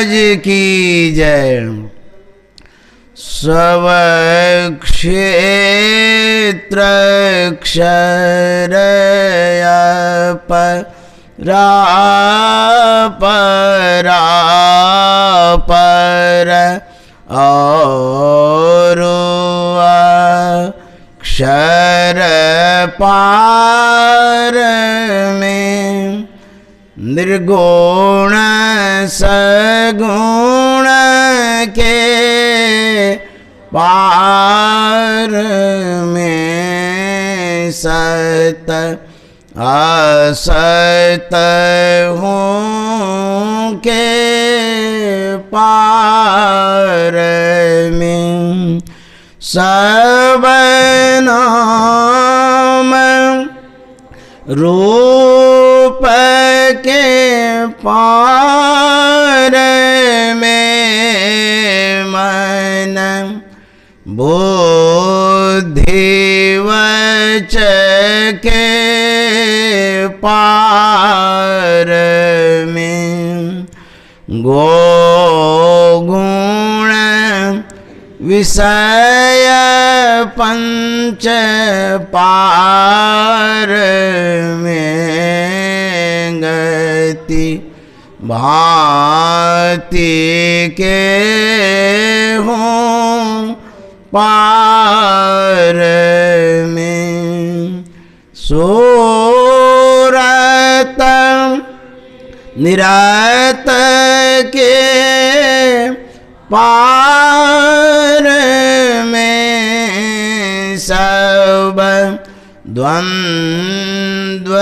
महाराज की जय। स्वक्षेत्र क्षरया परापर और अक्षर पार में निर्गुण सगुण के पार में सत असत हूँ के पार में सब नाम रूप के पार में मन बुद्धि वच के पार में गो गुण विषय पंच पार में गति भांति के हों पार में सूरत निरत के पार में सब द्वंद्व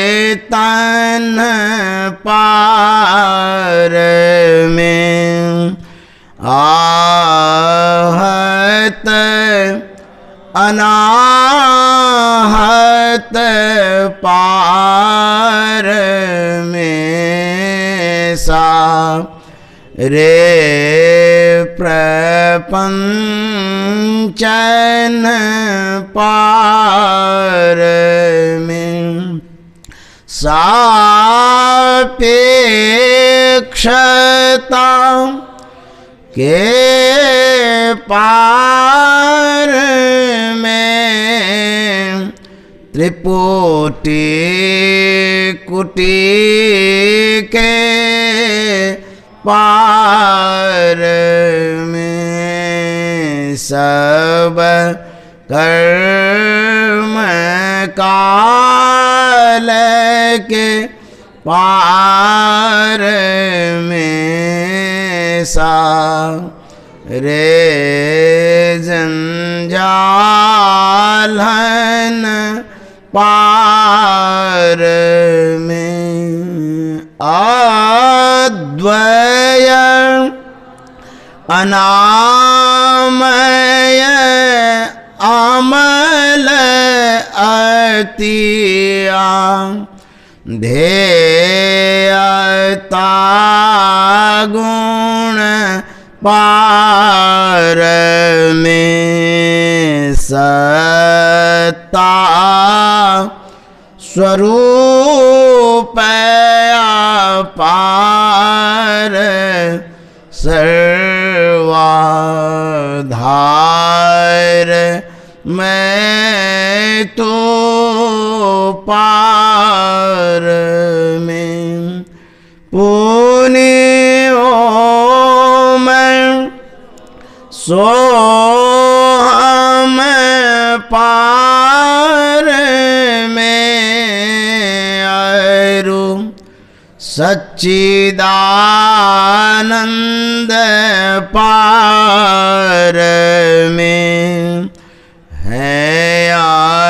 द्वैतन पार में आहत अनाहत पार में सा रे प्रपंचन पार में सापेक्षता के पार में त्रिपुटी कुटी के पार में सब कर्म काल के पार में सा रे जंजालन पार में अद्वय अनामय अमल अतिया ध्येयता गुण पार में सत्ता स्वरूप पार सर्वाधार मैं तो पार में पुण्य ओम सो हम पार में अरु सच्चिदानंद पार में है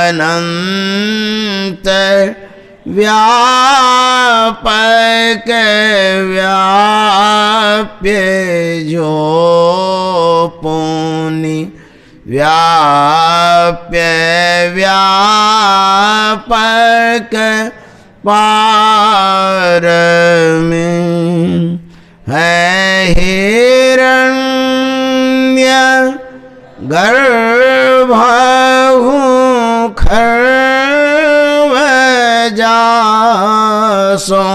अनंत व्यापक व्याप्य जो पुनि व्याप्य व्यापक पार में है हिरण्य गर्भ खर्व जासों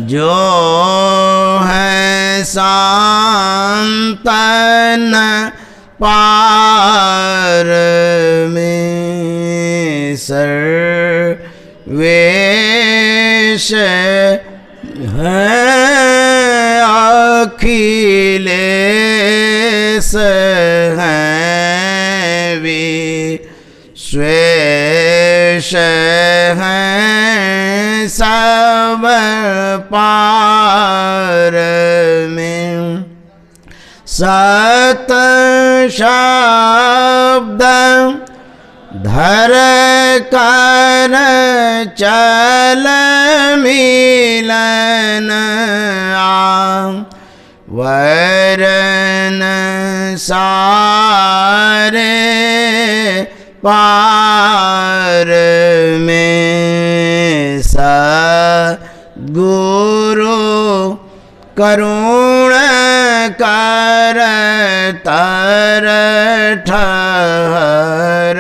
जो है सांतन पार में सर्वेश है अखिलेश हैं विश्वेश हैं सब पार में सत शब्द धर कर चल मिलन वरन सारे पार में सद्गुरु करुण कर तर ठहर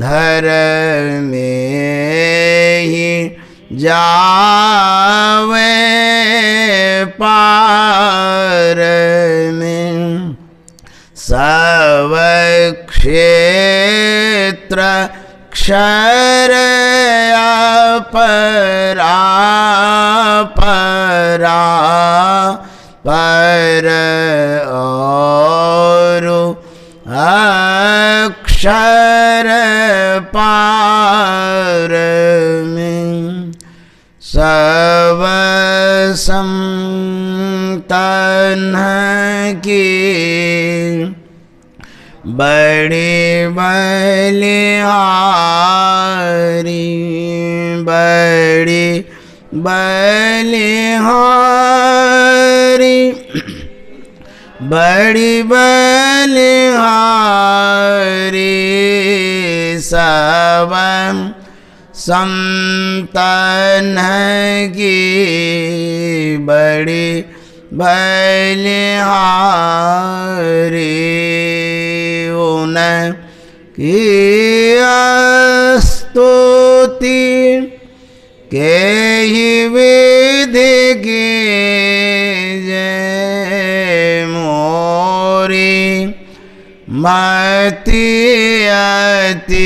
धर में ही जावे पार में सब क्षेत्र क्षर अपरा परा पर और अक्षर पार में सब संतन की बड़ी बलिहारी बड़ी बलिहारी बड़ी बलिहारी सब संतन की बड़ी बलिहारी उनकी स्तुति के ही विधि की जय मोरी मति अति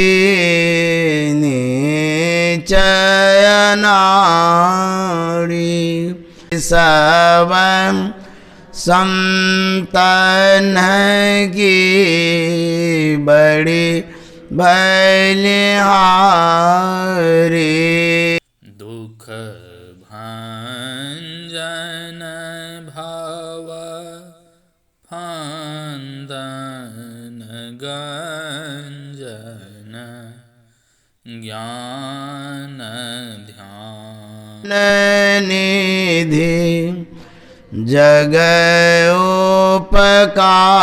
निचयनारी सब संतन की बड़ी बलिहारी दुख भंजन भाव फांदन गंजन ज्ञान ध्यान निधि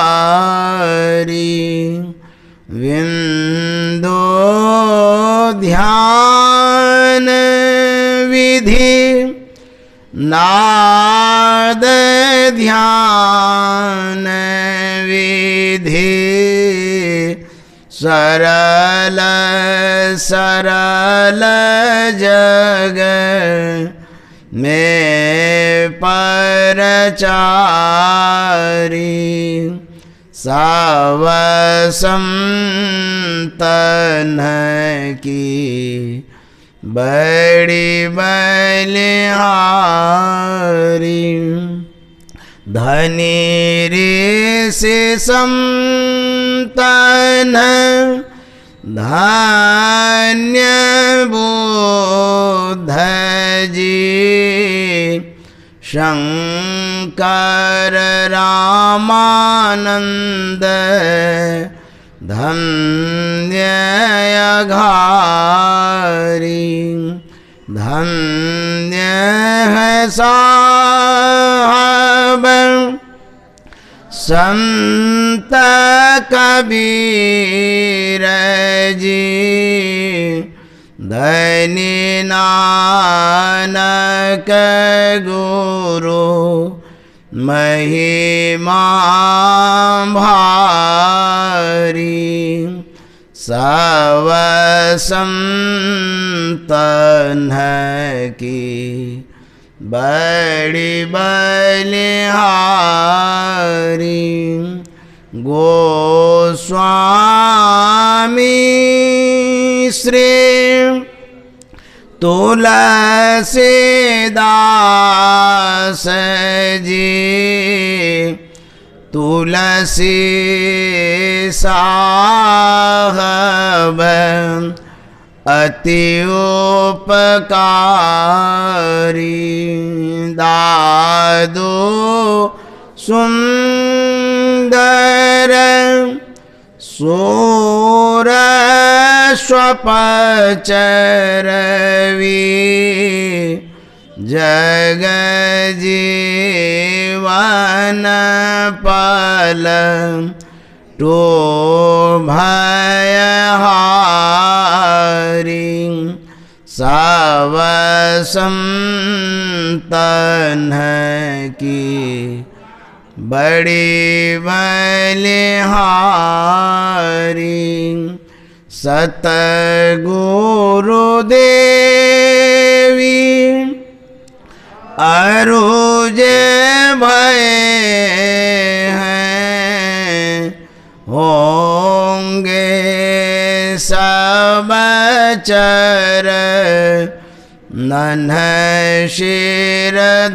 जगोपकारी विंदो ध्यान विधि नाद ध्यान विधि सरल सरल जग में परचारी सब संतन की बड़ी बलिहारी धनी ऋषि संतन धन्य बुद्ध जी शंकर रामानंद धन्य अघारी धन्य है साहब संत कबीर जी धनी नानक गुरु महिमा भारी सब संतन की बड़ी बलिहारी गोस्वामी श्री तुलसीदास जी तुलसी साहब अति उपकारी दादो सुंदर सूर स्वपचरवी जग जीवन पल तो भयहारी सब संतन की बड़ी बलिहारी सतगुरुदेवी अरुज भय हैं होंगे सब चर नन्ह शिरधारी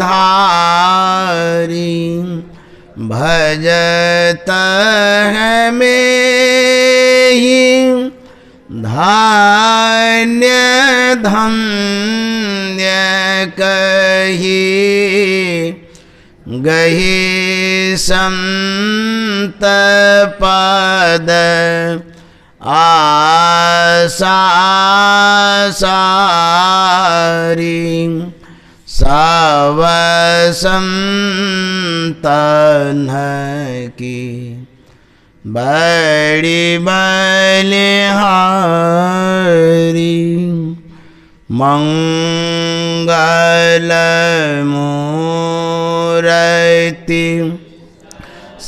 भजत है में ही धान्य धन्य कही गही संत पद आसा सारी सब संतन की बड़ी बलिहारी मंगल मूर्ति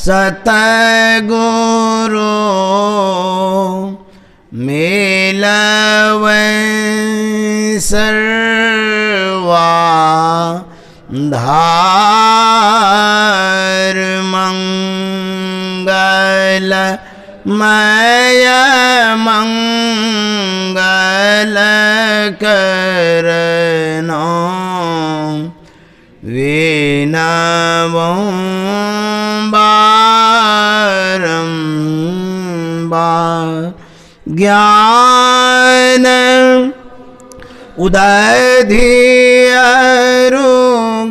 सतगुरु मिलवै सर्वा धार मंगल मय मंगल करनो विनवं बारंबार ज्ञान उदय धियरु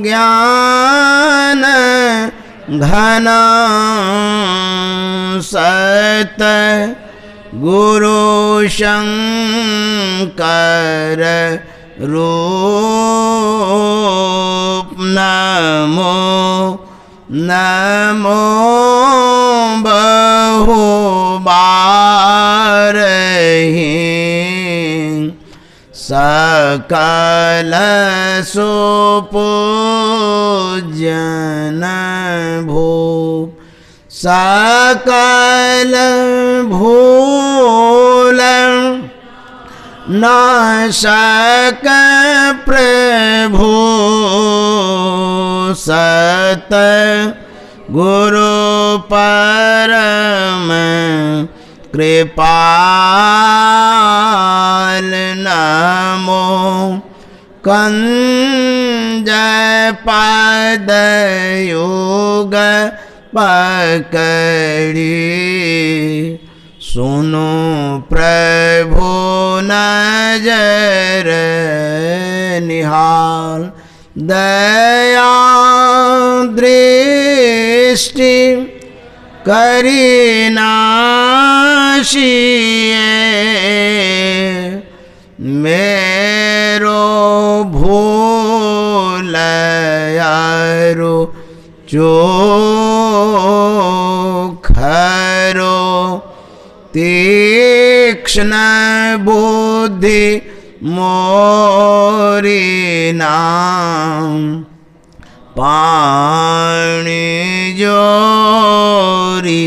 ज्ञान घन सत गुरु शंकर रूप नमो नमो बहुबार सकल सुपूजन भू सकल भूल नाशक प्रभु सत गुरु परम कृपाल नमो कंज पद योग पकड़ी सुनो प्रभु नजर निहाल दया दृष्टि करीनाशिए मेरो भूल यारो चोखरो तीक्ष्ण बुद्धि मोरी नाम पाणी जोरी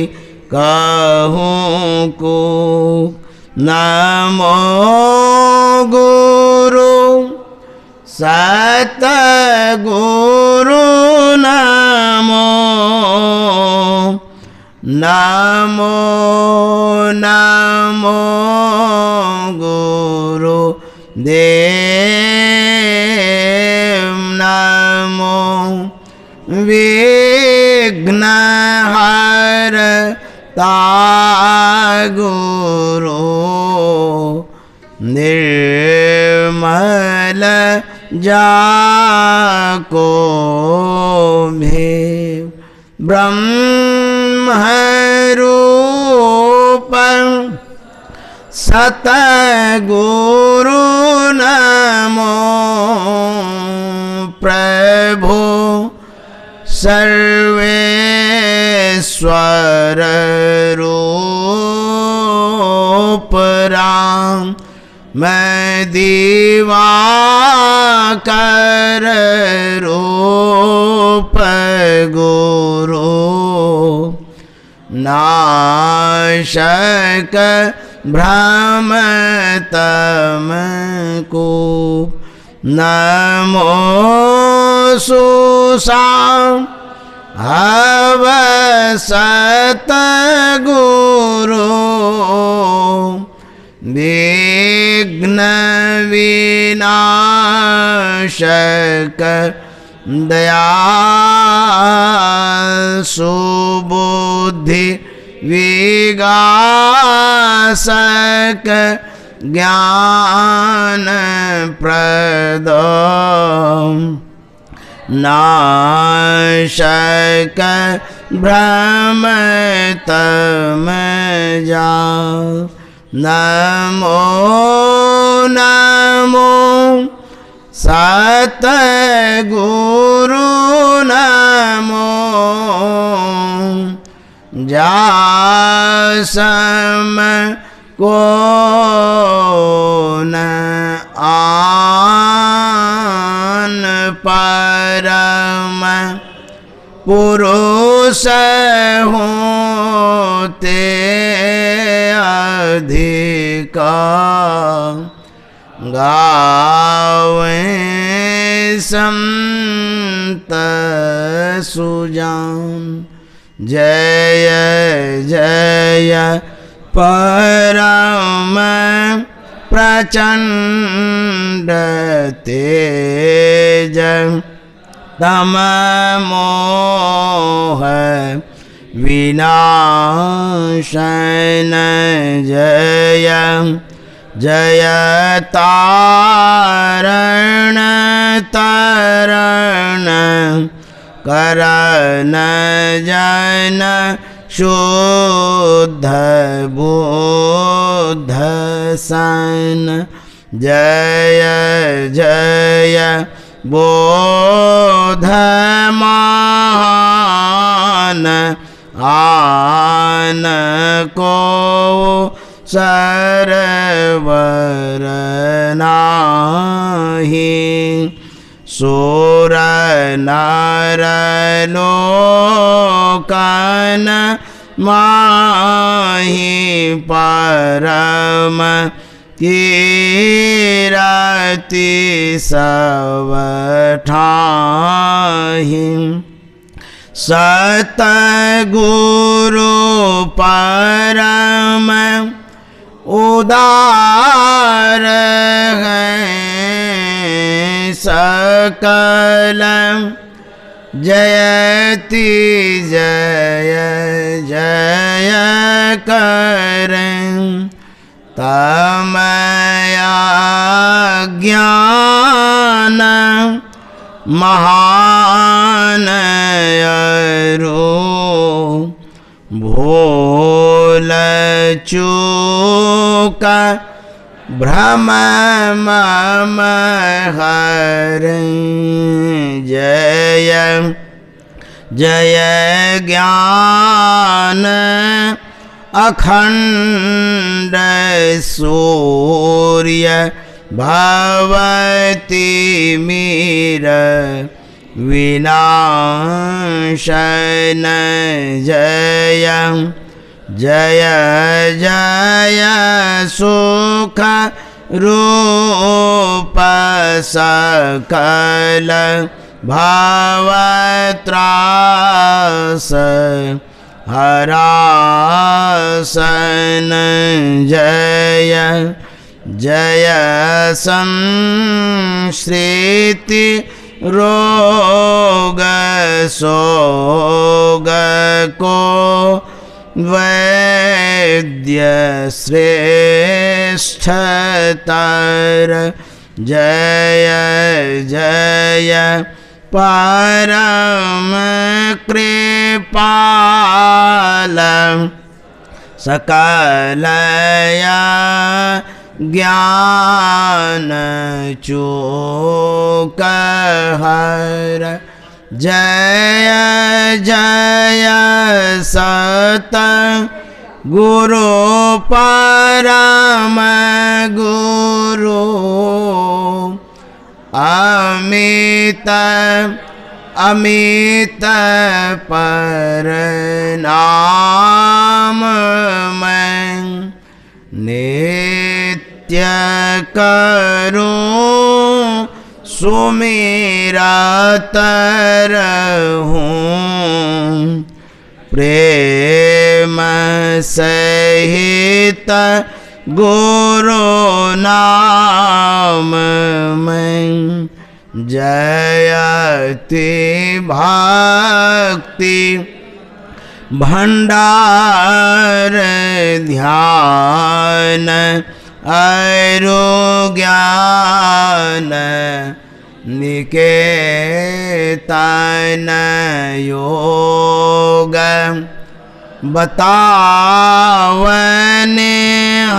कहूँ को नमो गुरु सतगुरु नमो नमो नमो गुरु देव नमो विघ्नहर्ता गुरु निर्मल जाको भी ब्रह्मरूप सतगुरु नमो प्रभु सर्वेश्वर रूप राम मैं दिवाकर रूप गुरु नाशक भ्रम तम को नमो सुसाम अवसत गुरु विघ्न विनाशक दयाल सुबुद्धि विगासक ज्ञान प्रद नाशक भ्रम तम जा नमो नमो सतगुरु नमो जासम को न आन परम पुरुष होते अधिका गावे संत सुजान जय जय परम प्रचंड तेज तम मोह विनाशन जय जय तारण तरण करन जन शुद्ध बुद्ध सन जय जय बोध मान आन को सरवर नाही सुर नर लोकन माहि परम कीरति सब ठाहि सतगुरु परम उदार हैं सकल जयति जय जय करें तमया ज्ञान महान अरु भूल चूक भ्रम मम हरं जय जय ज्ञान अखंड सूर्य भवति मीर विनाशन जय जय जय सुख रूप सकल भवत्रास हरासन जय जय संश्रिति रोग सोग को वैद्य श्रेष्ठतर जय जय परम कृपाल सकलया ज्ञान चूकहर जय जय सत गुरु परम गुरु अमित अमित पर नाम मैं नित्य करूं सुमिरत रहूं प्रेम सहित गुरु नाम में जयति भक्ति भंडार ध्यान अरु ज्ञान निकेतन योग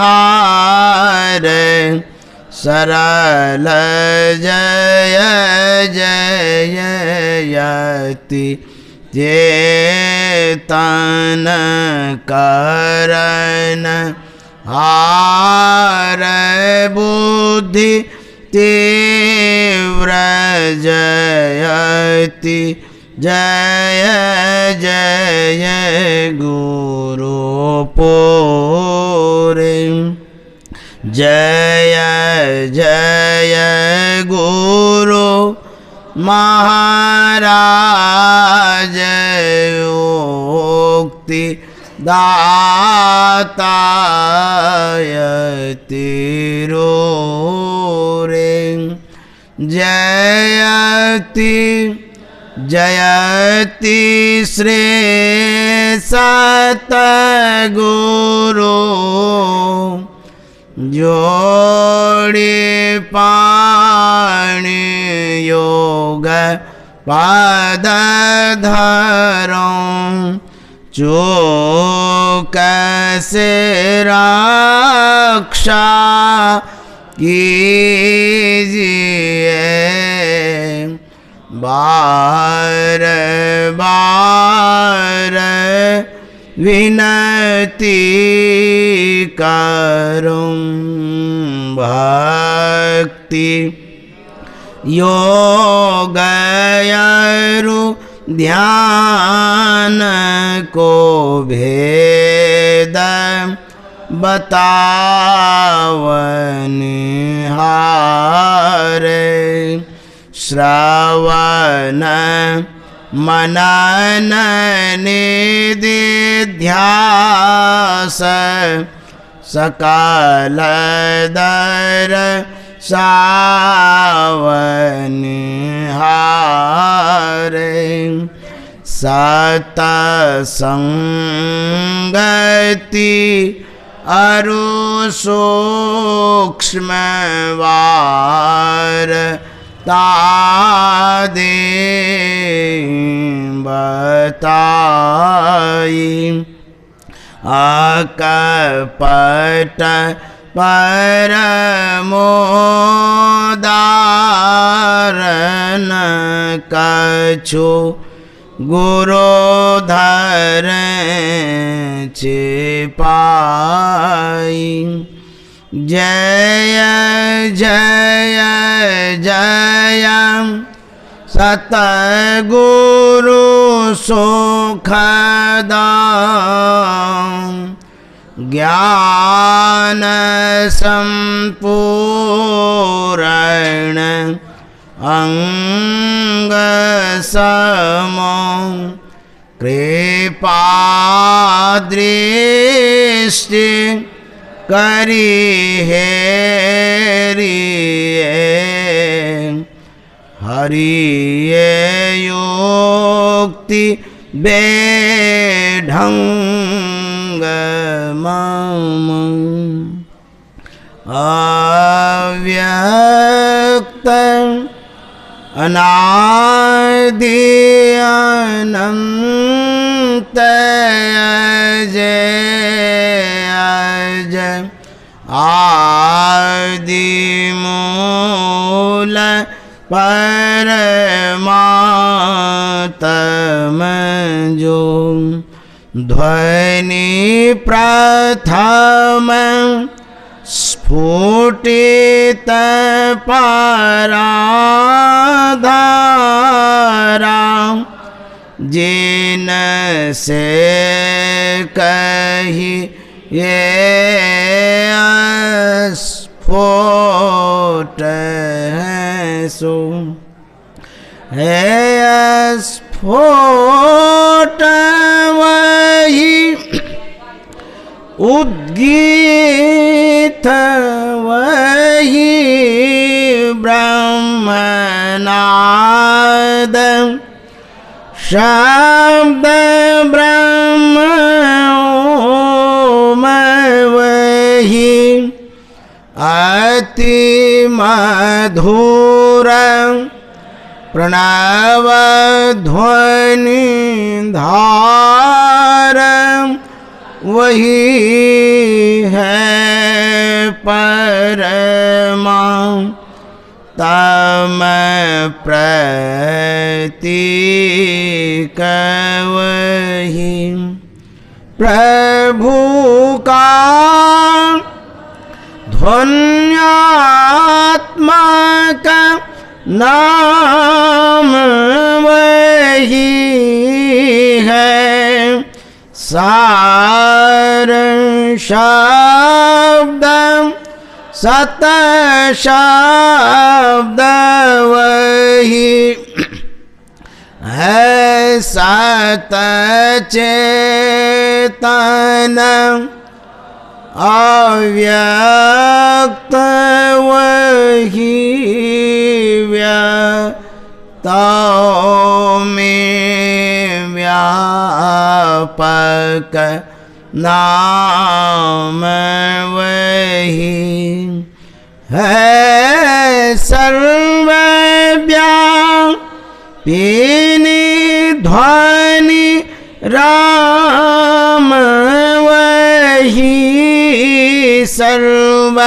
बतावनिहार सरल जय जयति चेतन करन हार बुद्धि तीव्र जयति जय जय गुरु पूरे जय जय गुरु महाराज उक्ति दातायति रे जयति जयति श्री सतगुरु जोड़ी पाणि योग पाद धरों चूक से रक्षा कीजिए बार बार विनती करूं भक्ति योग अरु ध्यान को भेद बतावनिहार श्रवण मनन निधिध्यास सकल दर सावनिहार सतसंगति अरु सूक्ष्म वार तादे बताई अकपट परमोदारन कछु गुरोधर छिपाई जय जय जय सतगुरु सुखदां ज्ञान संपूर्ण अंग समो कृपा दृष्टि करी हेरिए हरिये योक्ति बेढंग मम अव्यक्त अनादि अनंत अजय अजय आदि मूल परमात्म जो ध्वनि प्रथम स्फुटित पराधारा जिन से कही ये स्फोट है सो है स्फोट वही उद्गीत वही ब्रह्मनाद शब्द ब्रह्म ओम वही अति मधुर प्रणव ध्वनि धार वही है परमा तम प्रतीक वही प्रभु का ध्वन्यात्मक नाम वही है सार शब्द सत शब्द वही है सत चेतन अव्यक्त वही व्यक्तों में व्यापक नाम वही है सर्वव्यापिनी ध्वनि राम वही सर्व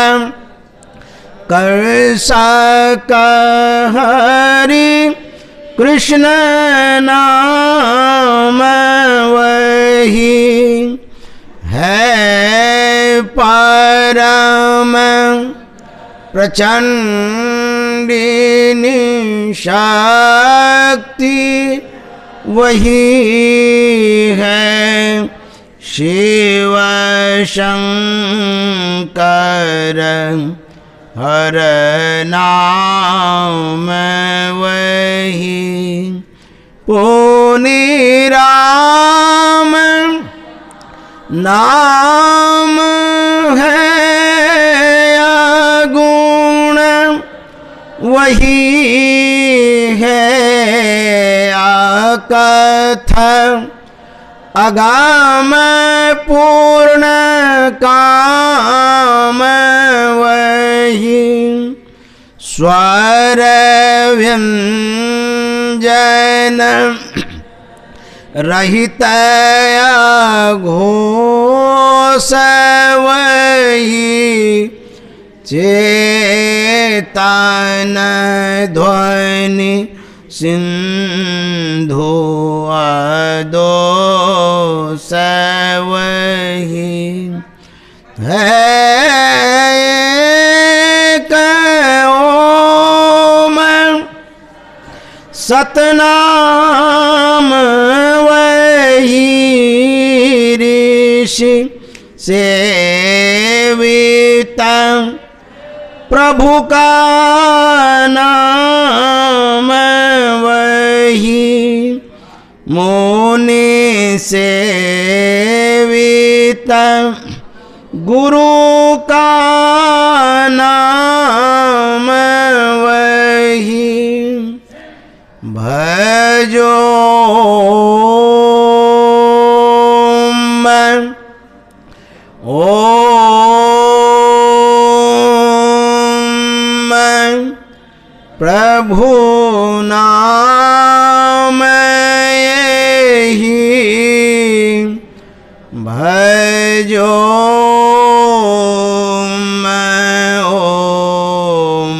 कर सक हरि कृष्ण नाम वही है परम प्रचंडिनी शक्ति वही है शिव शंकर हर नाम वही पुनि राम नाम है अगुण वही है अकथ अगाम पूर्ण काम वही स्वर व्यंजन रहित घोष वही चेतन ध्वनि सिंधु अदोष वही है ओम सतनाम वही ऋषि सेविता प्रभु का नाम वही मुनि सेविता गुरु का नाम वही भजो मैं प्रभु नाम यही भजो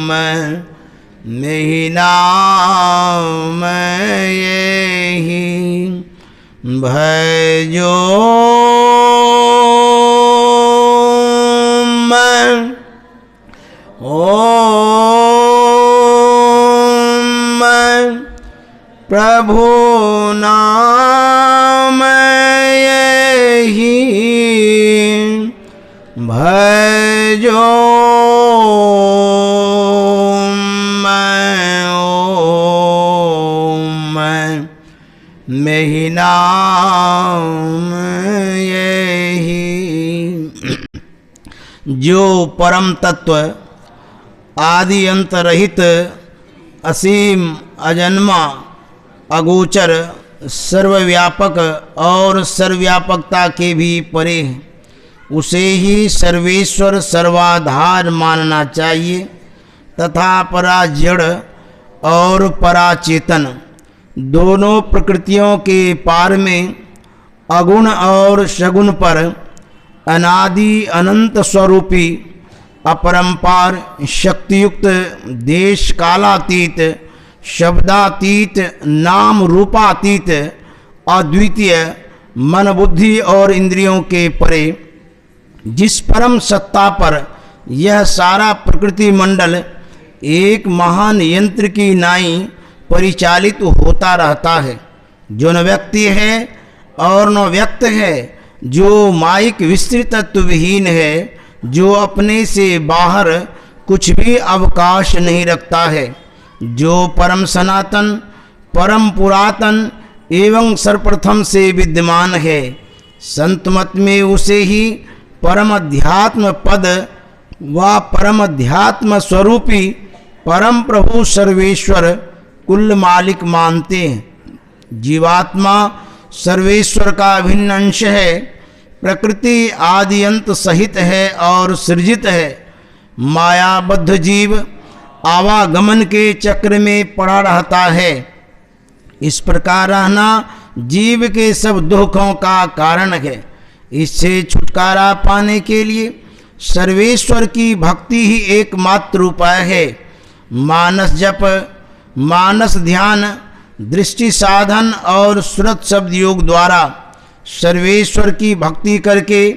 मैं नहीं नाम यही भजो मैं प्रभु नाम यही भजो मैं मेहि नाम यही। जो परम तत्व आदि अंत रहित असीम अजन्मा अगोचर सर्वव्यापक और सर्वव्यापकता के भी परे है, उसे ही सर्वेश्वर सर्वाधार मानना चाहिए तथा परा जड़ और परा चेतन दोनों प्रकृतियों के पार में अगुण और सगुण पर अनादि अनंत स्वरूपी अपरंपार शक्तियुक्त देश कालातीत शब्दातीत नाम रूपातीत अद्वितीय मन बुद्धि और इंद्रियों के परे जिस परम सत्ता पर यह सारा प्रकृति मंडल एक महान यंत्र की नाई परिचालित होता रहता है, जो न व्यक्ति है और न व्यक्त है, जो माइक विस्तृत तत्व विहीन है, जो अपने से बाहर कुछ भी अवकाश नहीं रखता है, जो परम सनातन परम पुरातन एवं सर्वप्रथम से विद्यमान है। संत मत में उसे ही परम अध्यात्म पद व परम अध्यात्म स्वरूपी परम प्रभु सर्वेश्वर कुल मालिक मानते हैं। जीवात्मा सर्वेश्वर का अभिन्न अंश है, प्रकृति आदि अंत सहित है और सृजित है। मायाबद्ध जीव आवागमन के चक्र में पड़ा रहता है। इस प्रकार रहना जीव के सब दुखों का कारण है। इससे छुटकारा पाने के लिए सर्वेश्वर की भक्ति ही एकमात्र उपाय है। मानस जप, मानस ध्यान, दृष्टि साधन और सुरत शब्द योग द्वारा सर्वेश्वर की भक्ति करके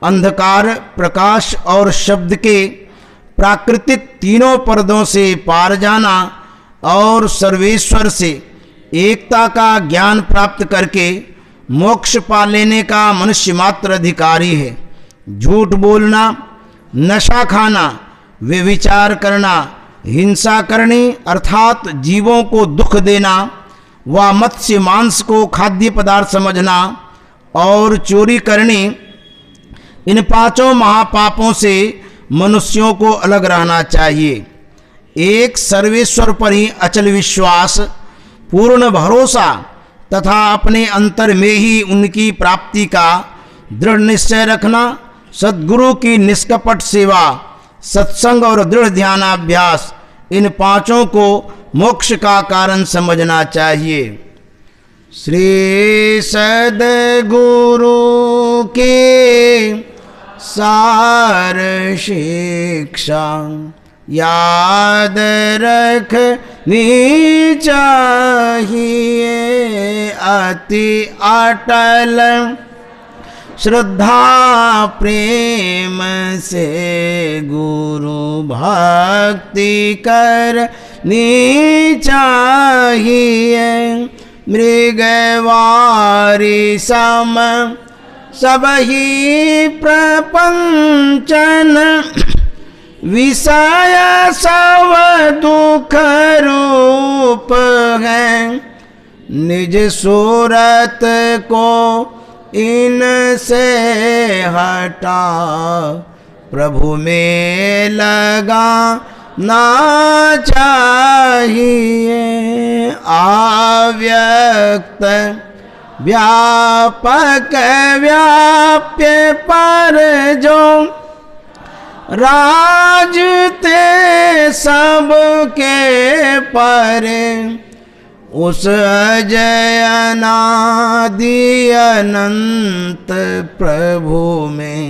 अंधकार, प्रकाश और शब्द के प्राकृतिक तीनों पर्दों से पार जाना और सर्वेश्वर से एकता का ज्ञान प्राप्त करके मोक्ष पा लेने का मनुष्य मात्र अधिकारी है। झूठ बोलना, नशा खाना, व्यभिचार करना, हिंसा करनी अर्थात जीवों को दुख देना व मत्स्य मांस को खाद्य पदार्थ समझना और चोरी करनी, इन पांचों महापापों से मनुष्यों को अलग रहना चाहिए। एक सर्वेश्वर पर ही अचल विश्वास, पूर्ण भरोसा तथा अपने अंतर में ही उनकी प्राप्ति का दृढ़ निश्चय रखना, सद्गुरु की निष्कपट सेवा, सत्संग और दृढ़ ध्यानाभ्यास, इन पांचों को मोक्ष का कारण समझना चाहिए। श्री सद्गुरु के सार शिक्षा याद रखनी चाहिए। अति अटल श्रद्धा प्रेम से गुरु भक्ति करनी चाहिए। मृगवारी सम सबही प्रपंचन विषय सब दुख रूप है। निज सूरत को इनसे हटा प्रभु में लगा ना चाहिए। अव्यक्त व्यापक व्याप्य पर जो राजते सबके परे, उस अजय अनादि अनंत प्रभु में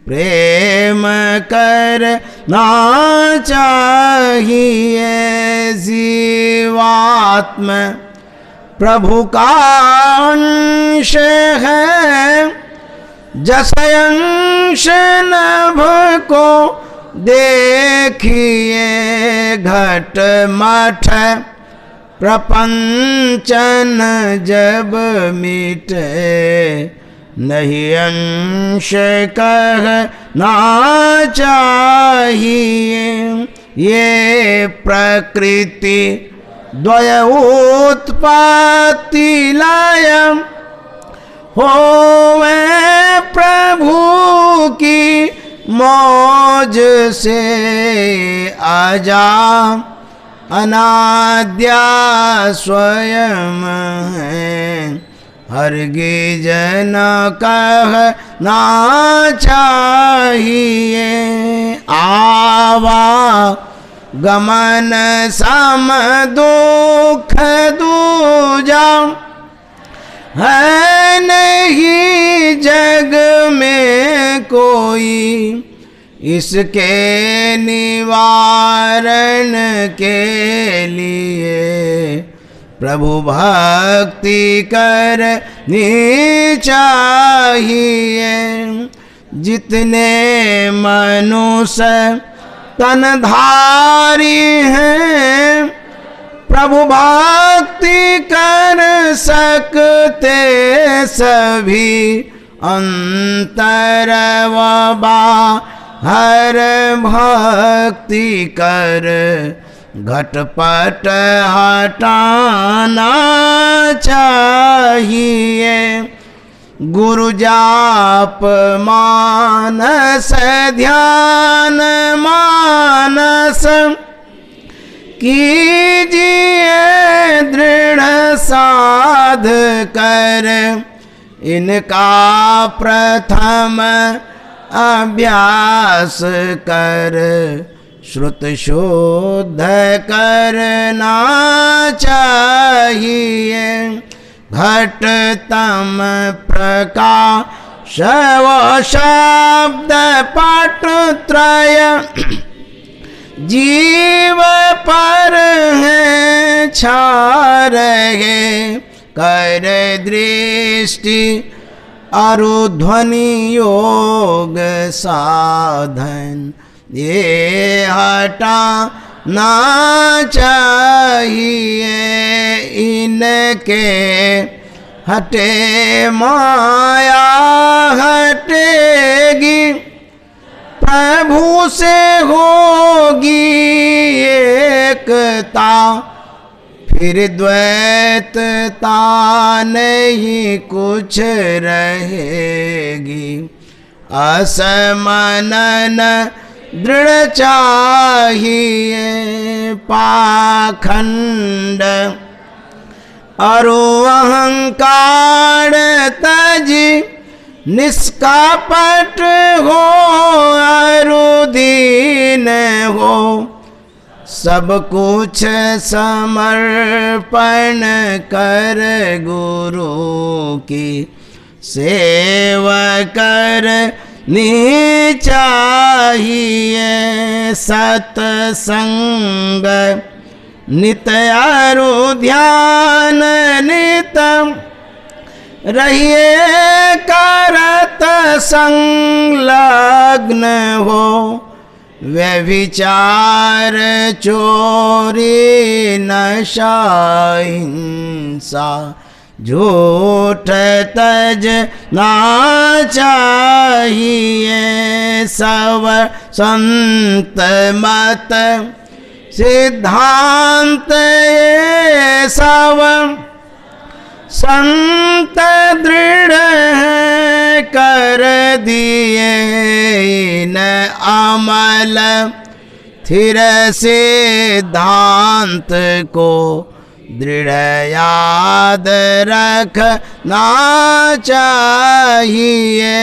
प्रेम करना चाहिए। जीवात्म प्रभु का अंश है, जस अंश नभ को देखिए। घट मठ प्रपंचन जब मिटे, नहीं अंश कहना चाहिए। ये प्रकृति द्वय उत्पत्ति लय होवे प्रभु की मौज से। आजा अनाद्या स्वयं है, हरगिज न कहना चाहिए। आवा गमन सम दुख दूजा है नहीं जग में कोई। इसके निवारण के लिए प्रभु भक्ति करनी चाहिए। जितने मनुष्य तनधारी हैं, प्रभु भक्ति कर सकते सभी। अंतर व बाहर भक्ति कर घटपट हटाना चाहिए। गुरु जाप मानस ध्यान मानस कीजिए दृढ़ साध कर। इनका प्रथम अभ्यास कर श्रुत शुद्ध करना चाहिए। घटतम प्रकाश व शब्द पट त्रय जीव पर है छा रहे। कर दृष्टि अरुध्वनि योग साधन ये हटाना चाहिए। इनके हटे माया हटेगी, प्रभु से होगी एकता। फिर द्वैतता नहीं कुछ रहेगी। असमनन दृढ़ चाहिए। पाखंड अरु अहंकार तजी निष्कपट हो अरुदीन हो। सब कुछ समर्पण कर गुरु की सेवा करनी चाहिए। सत्संग नित अरु ध्यान नित रहिए करत संलग्न हो। व्यभिचार चोरी नशा हिंसा झूठ तज ना चाहिए, सब संत मत सिद्धांत ये सब संत दृढ़ है कर दिए इन अमल, स्थिर सिद्धांत को दृढ़ याद रखना चाहिए।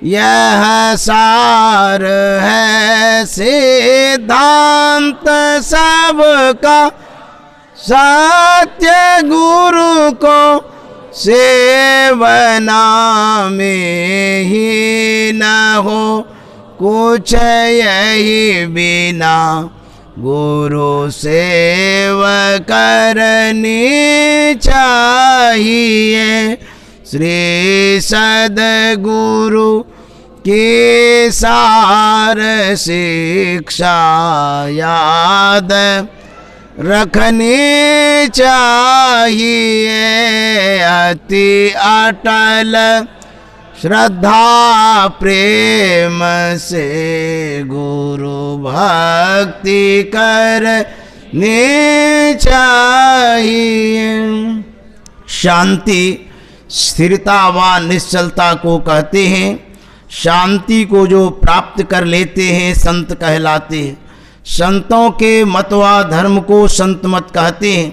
यह सार है सिद्धांत सबका, सत्य गुरु को सेवना में ही न हो कुछ, यही बिना गुरु सेव करनी चाहिए। श्री सद्गुरु की सार शिक्षा याद रखनी चाहिए। अति अटल श्रद्धा प्रेम से गुरु भक्ति करनी चाहिए। शांति स्थिरता व निश्चलता को कहते हैं। शांति को जो प्राप्त कर लेते हैं संत कहलाते हैं। संतों के मत व धर्म को संत मत कहते हैं।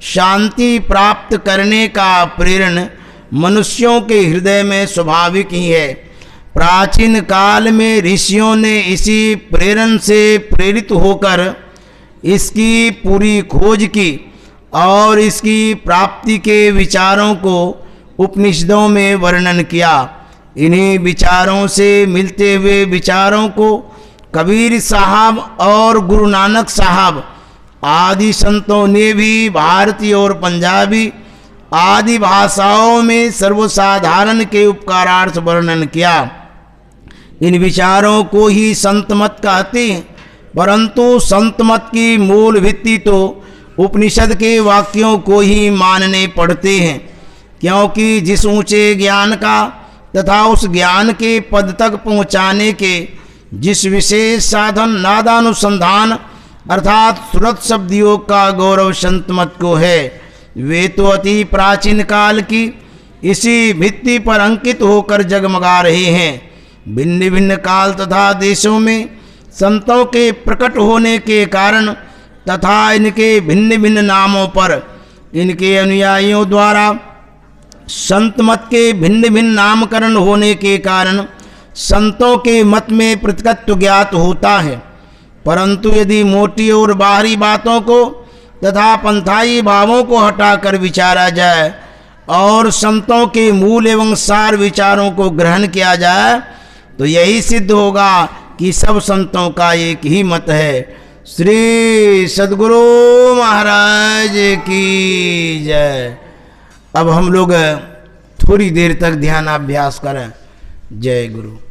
शांति प्राप्त करने का प्रेरण मनुष्यों के हृदय में स्वाभाविक ही है। प्राचीन काल में ऋषियों ने इसी प्रेरण से प्रेरित होकर इसकी पूरी खोज की और इसकी प्राप्ति के विचारों को उपनिषदों में वर्णन किया। इन्हीं विचारों से मिलते हुए विचारों को कबीर साहब और गुरु नानक साहब आदि संतों ने भी भारतीय और पंजाबी आदि भाषाओं में सर्वसाधारण के उपकारार्थ वर्णन किया। इन विचारों को ही संत मत कहते हैं, परंतु संत मत की मूल भित्ति तो उपनिषद के वाक्यों को ही मानने पड़ते हैं, क्योंकि जिस ऊंचे ज्ञान का तथा उस ज्ञान के पद तक पहुँचाने के जिस विशेष साधन नादानुसंधान अर्थात श्रुत शब्द योग का गौरव संत मत को है, वे तो अति प्राचीन काल की इसी भित्ति पर अंकित होकर जगमगा रहे हैं। भिन्न भिन्न काल तथा देशों में संतों के प्रकट होने के कारण तथा इनके भिन्न भिन्न नामों पर इनके अनुयायियों द्वारा संत मत के भिन्न भिन्न नामकरण होने के कारण संतों के मत में प्रतिकत्व ज्ञात होता है। परंतु यदि मोटी और बाहरी बातों को तथा पंथाई भावों को हटाकर विचारा जाए और संतों के मूल एवं सार विचारों को ग्रहण किया जाए तो यही सिद्ध होगा कि सब संतों का एक ही मत है। श्री सद्गुरु महाराज की जय। अब हम लोग थोड़ी देर तक ध्यानाभ्यास करें। जय गुरु।